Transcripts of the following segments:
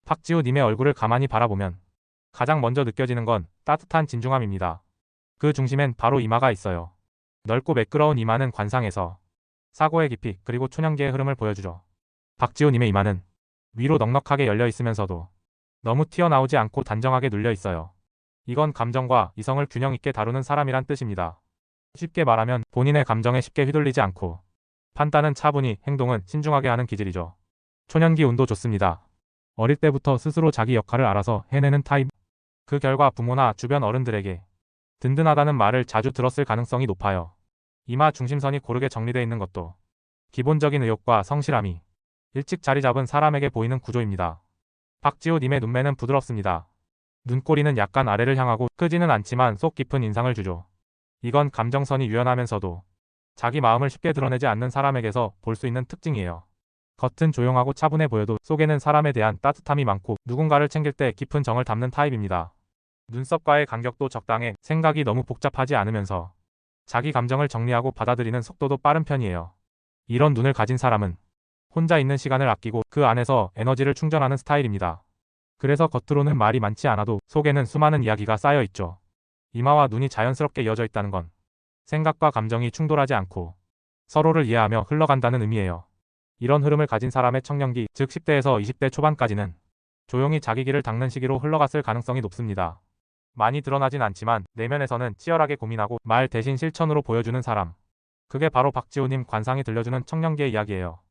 박지우님의 얼굴을 가만히 바라보면 가장 먼저 느껴지는 건 따뜻한 진중함입니다. 그 중심엔 바로 이마가 있어요. 넓고 매끄러운 이마는 관상에서 사고의 깊이 그리고 초년기의 흐름을 보여주죠. 박지우님의 이마는 위로 넉넉하게 열려 있으면서도 너무 튀어나오지 않고 단정하게 눌려 있어요. 이건 감정과 이성을 균형 있게 다루는 사람이란 뜻입니다. 쉽게 말하면 본인의 감정에 쉽게 휘둘리지 않고 판단은 차분히, 행동은 신중하게 하는 기질이죠. 초년기 운도 좋습니다. 어릴 때부터 스스로 자기 역할을 알아서 해내는 타입. 그 결과 부모나 주변 어른들에게 든든하다는 말을 자주 들었을 가능성이 높아요. 이마 중심선이 고르게 정리되어 있는 것도 기본적인 의욕과 성실함이 일찍 자리 잡은 사람에게 보이는 구조입니다. 박지우님의 눈매는 부드럽습니다. 눈꼬리는 약간 아래를 향하고 크지는 않지만 속 깊은 인상을 주죠. 이건 감정선이 유연하면서도 자기 마음을 쉽게 드러내지 않는 사람에게서 볼 수 있는 특징이에요. 겉은 조용하고 차분해 보여도 속에는 사람에 대한 따뜻함이 많고 누군가를 챙길 때 깊은 정을 담는 타입입니다. 눈썹과의 간격도 적당해 생각이 너무 복잡하지 않으면서 자기 감정을 정리하고 받아들이는 속도도 빠른 편이에요. 이런 눈을 가진 사람은 혼자 있는 시간을 아끼고 그 안에서 에너지를 충전하는 스타일입니다. 그래서 겉으로는 말이 많지 않아도 속에는 수많은 이야기가 쌓여 있죠. 이마와 눈이 자연스럽게 이어져 있다는 건 생각과 감정이 충돌하지 않고 서로를 이해하며 흘러간다는 의미예요. 이런 흐름을 가진 사람의 청년기, 즉 10대에서 20대 초반까지는 조용히 자기 길을 닦는 시기로 흘러갔을 가능성이 높습니다. 많이 드러나진 않지만 내면에서는 치열하게 고민하고 말 대신 실천으로 보여주는 사람. 그게 바로 박지우님 관상이 들려주는 청년기의 이야기예요.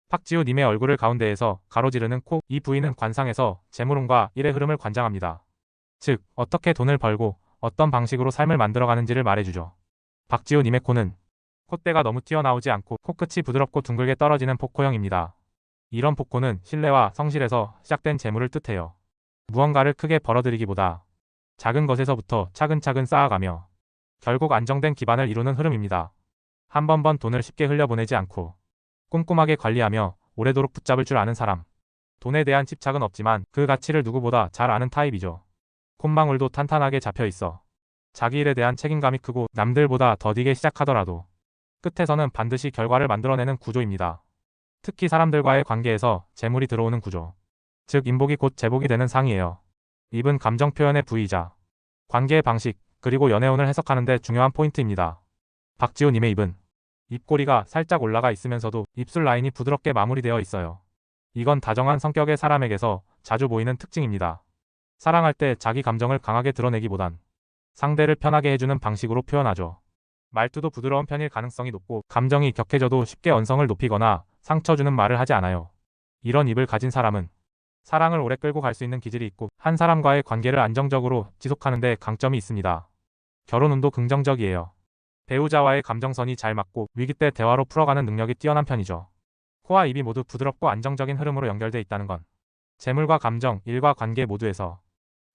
박지우님의 얼굴을 가운데에서 가로지르는 코, 이 부위는 관상에서 재물운과 일의 흐름을 관장합니다. 즉, 어떻게 돈을 벌고 어떤 방식으로 삶을 만들어가는지를 말해주죠. 박지우님의 코는 콧대가 너무 튀어나오지 않고 코끝이 부드럽고 둥글게 떨어지는 복코형입니다. 이런 복코는 신뢰와 성실에서 시작된 재물을 뜻해요. 무언가를 크게 벌어들이기보다 작은 것에서부터 차근차근 쌓아가며 결국 안정된 기반을 이루는 흐름입니다. 한 번 돈을 쉽게 흘려보내지 않고 꼼꼼하게 관리하며 오래도록 붙잡을 줄 아는 사람. 돈에 대한 집착은 없지만 그 가치를 누구보다 잘 아는 타입이죠. 콧망울도 탄탄하게 잡혀 있어 자기 일에 대한 책임감이 크고 남들보다 더디게 시작하더라도 끝에서는 반드시 결과를 만들어내는 구조입니다. 특히 사람들과의 관계에서 재물이 들어오는 구조. 즉 인복이 곧 제복이 되는 상이에요. 입은 감정 표현의 부위이자 관계의 방식 그리고 연애운을 해석하는 데 중요한 포인트입니다. 박지우님의 입은 입꼬리가 살짝 올라가 있으면서도 입술 라인이 부드럽게 마무리되어 있어요. 이건 다정한 성격의 사람에게서 자주 보이는 특징입니다. 사랑할 때 자기 감정을 강하게 드러내기보단 상대를 편하게 해주는 방식으로 표현하죠. 말투도 부드러운 편일 가능성이 높고 감정이 격해져도 쉽게 언성을 높이거나 상처 주는 말을 하지 않아요. 이런 입을 가진 사람은 사랑을 오래 끌고 갈 수 있는 기질이 있고 한 사람과의 관계를 안정적으로 지속하는 데 강점이 있습니다. 결혼운도 긍정적이에요. 배우자와의 감정선이 잘 맞고 위기 때 대화로 풀어가는 능력이 뛰어난 편이죠. 코와 입이 모두 부드럽고 안정적인 흐름으로 연결돼 있다는 건 재물과 감정, 일과 관계 모두에서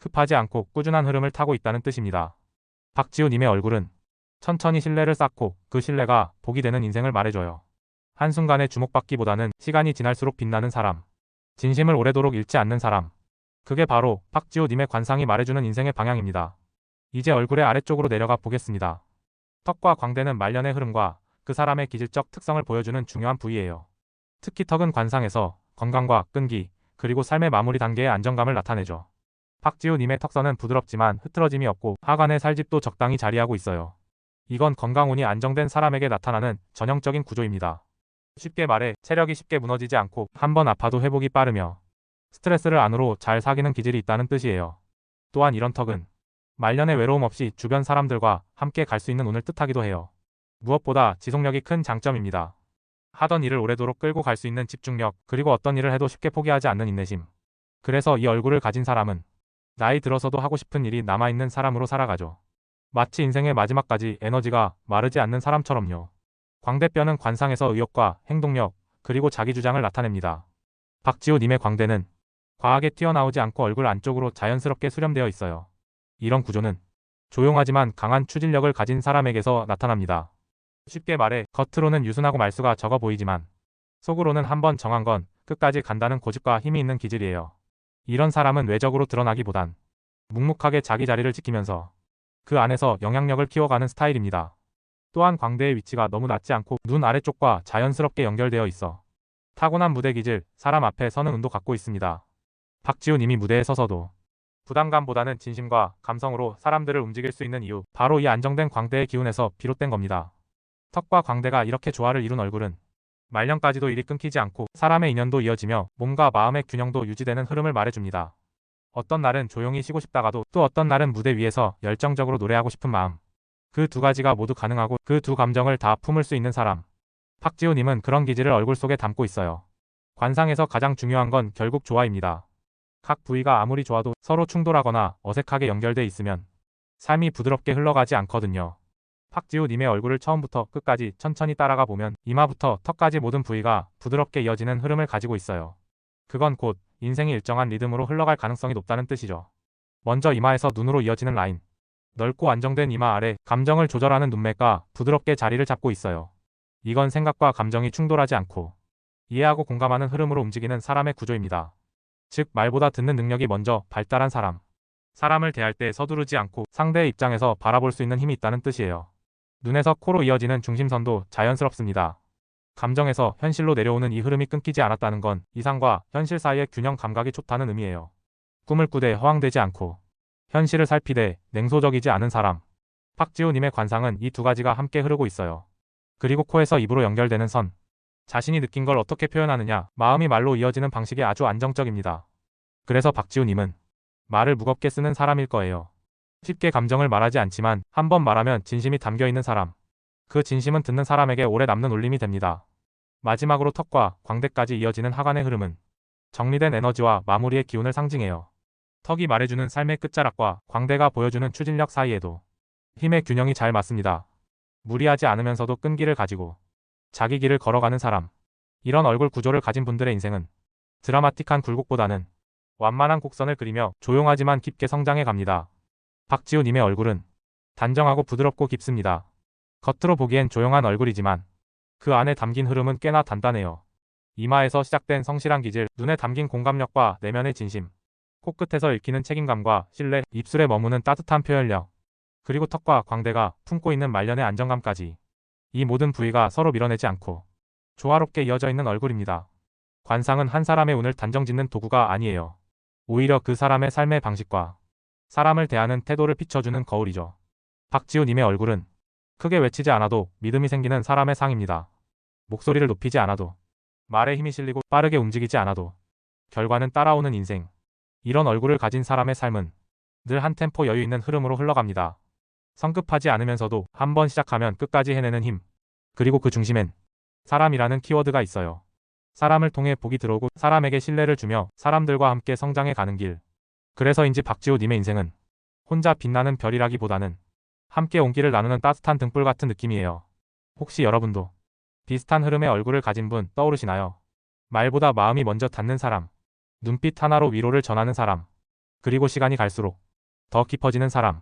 급하지 않고 꾸준한 흐름을 타고 있다는 뜻입니다. 박지우님의 얼굴은 천천히 신뢰를 쌓고 그 신뢰가 복이 되는 인생을 말해줘요. 한순간에 주목받기보다는 시간이 지날수록 빛나는 사람. 진심을 오래도록 잃지 않는 사람. 그게 바로 박지우님의 관상이 말해주는 인생의 방향입니다. 이제 얼굴의 아래쪽으로 내려가 보겠습니다. 턱과 광대는 말년의 흐름과 그 사람의 기질적 특성을 보여주는 중요한 부위예요. 특히 턱은 관상에서 건강과 끈기, 그리고 삶의 마무리 단계의 안정감을 나타내죠. 박지우님의 턱선은 부드럽지만 흐트러짐이 없고 하관의 살집도 적당히 자리하고 있어요. 이건 건강운이 안정된 사람에게 나타나는 전형적인 구조입니다. 쉽게 말해 체력이 쉽게 무너지지 않고 한 번 아파도 회복이 빠르며 스트레스를 안으로 잘 사귀는 기질이 있다는 뜻이에요. 또한 이런 턱은 말년의 외로움 없이 주변 사람들과 함께 갈 수 있는 운을 뜻하기도 해요. 무엇보다 지속력이 큰 장점입니다. 하던 일을 오래도록 끌고 갈 수 있는 집중력, 그리고 어떤 일을 해도 쉽게 포기하지 않는 인내심. 그래서 이 얼굴을 가진 사람은 나이 들어서도 하고 싶은 일이 남아있는 사람으로 살아가죠. 마치 인생의 마지막까지 에너지가 마르지 않는 사람처럼요. 광대뼈는 관상에서 의욕과 행동력, 그리고 자기 주장을 나타냅니다. 박지우님의 광대는 과하게 튀어나오지 않고 얼굴 안쪽으로 자연스럽게 수렴되어 있어요. 이런 구조는 조용하지만 강한 추진력을 가진 사람에게서 나타납니다. 쉽게 말해 겉으로는 유순하고 말수가 적어 보이지만 속으로는 한번 정한 건 끝까지 간다는 고집과 힘이 있는 기질이에요. 이런 사람은 외적으로 드러나기보단 묵묵하게 자기 자리를 지키면서 그 안에서 영향력을 키워가는 스타일입니다. 또한 광대의 위치가 너무 낮지 않고 눈 아래쪽과 자연스럽게 연결되어 있어 타고난 무대 기질, 사람 앞에 서는 운도 갖고 있습니다. 박지훈 님이 무대에 서서도 부담감보다는 진심과 감성으로 사람들을 움직일 수 있는 이유, 바로 이 안정된 광대의 기운에서 비롯된 겁니다. 턱과 광대가 이렇게 조화를 이룬 얼굴은 말년까지도 일이 끊기지 않고 사람의 인연도 이어지며 몸과 마음의 균형도 유지되는 흐름을 말해줍니다. 어떤 날은 조용히 쉬고 싶다가도 또 어떤 날은 무대 위에서 열정적으로 노래하고 싶은 마음. 그 두 가지가 모두 가능하고 그 두 감정을 다 품을 수 있는 사람. 박지훈님은 그런 기질을 얼굴 속에 담고 있어요. 관상에서 가장 중요한 건 결국 조화입니다. 각 부위가 아무리 좋아도 서로 충돌하거나 어색하게 연결돼 있으면 삶이 부드럽게 흘러가지 않거든요. 박지훈님의 얼굴을 처음부터 끝까지 천천히 따라가 보면 이마부터 턱까지 모든 부위가 부드럽게 이어지는 흐름을 가지고 있어요. 그건 곧 인생이 일정한 리듬으로 흘러갈 가능성이 높다는 뜻이죠. 먼저 이마에서 눈으로 이어지는 라인. 넓고 안정된 이마 아래 감정을 조절하는 눈매가 부드럽게 자리를 잡고 있어요. 이건 생각과 감정이 충돌하지 않고 이해하고 공감하는 흐름으로 움직이는 사람의 구조입니다. 즉 말보다 듣는 능력이 먼저 발달한 사람. 사람을 대할 때 서두르지 않고 상대의 입장에서 바라볼 수 있는 힘이 있다는 뜻이에요. 눈에서 코로 이어지는 중심선도 자연스럽습니다. 감정에서 현실로 내려오는 이 흐름이 끊기지 않았다는 건 이상과 현실 사이의 균형 감각이 좋다는 의미예요. 꿈을 꾸되 허황되지 않고 현실을 살피되 냉소적이지 않은 사람. 박지훈님의 관상은 이 두 가지가 함께 흐르고 있어요. 그리고 코에서 입으로 연결되는 선. 자신이 느낀 걸 어떻게 표현하느냐, 마음이 말로 이어지는 방식이 아주 안정적입니다. 그래서 박지훈님은 말을 무겁게 쓰는 사람일 거예요. 쉽게 감정을 말하지 않지만 한 번 말하면 진심이 담겨있는 사람. 그 진심은 듣는 사람에게 오래 남는 울림이 됩니다. 마지막으로 턱과 광대까지 이어지는 하관의 흐름은 정리된 에너지와 마무리의 기운을 상징해요. 턱이 말해주는 삶의 끝자락과 광대가 보여주는 추진력 사이에도 힘의 균형이 잘 맞습니다. 무리하지 않으면서도 끈기를 가지고 자기 길을 걸어가는 사람. 이런 얼굴 구조를 가진 분들의 인생은 드라마틱한 굴곡보다는 완만한 곡선을 그리며 조용하지만 깊게 성장해 갑니다. 박지훈님의 얼굴은 단정하고 부드럽고 깊습니다. 겉으로 보기엔 조용한 얼굴이지만 그 안에 담긴 흐름은 꽤나 단단해요. 이마에서 시작된 성실한 기질, 눈에 담긴 공감력과 내면의 진심, 코끝에서 읽히는 책임감과 신뢰, 입술에 머무는 따뜻한 표현력, 그리고 턱과 광대가 품고 있는 말년의 안정감까지. 이 모든 부위가 서로 밀어내지 않고 조화롭게 이어져 있는 얼굴입니다. 관상은 한 사람의 운을 단정짓는 도구가 아니에요. 오히려 그 사람의 삶의 방식과 사람을 대하는 태도를 비춰주는 거울이죠. 박지훈님의 얼굴은 크게 외치지 않아도 믿음이 생기는 사람의 상입니다. 목소리를 높이지 않아도, 말에 힘이 실리고 빠르게 움직이지 않아도 결과는 따라오는 인생. 이런 얼굴을 가진 사람의 삶은 늘 한 템포 여유 있는 흐름으로 흘러갑니다. 성급하지 않으면서도 한 번 시작하면 끝까지 해내는 힘. 그리고 그 중심엔 사람이라는 키워드가 있어요. 사람을 통해 복이 들어오고 사람에게 신뢰를 주며 사람들과 함께 성장해 가는 길. 그래서인지 박지훈님의 인생은 혼자 빛나는 별이라기보다는 함께 온기를 나누는 따뜻한 등불 같은 느낌이에요. 혹시 여러분도 비슷한 흐름의 얼굴을 가진 분 떠오르시나요? 말보다 마음이 먼저 닿는 사람, 눈빛 하나로 위로를 전하는 사람, 그리고 시간이 갈수록 더 깊어지는 사람.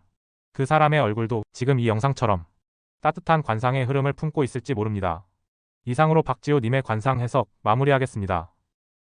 그 사람의 얼굴도 지금 이 영상처럼 따뜻한 관상의 흐름을 품고 있을지 모릅니다. 이상으로 박지훈님의 관상 해석 마무리하겠습니다.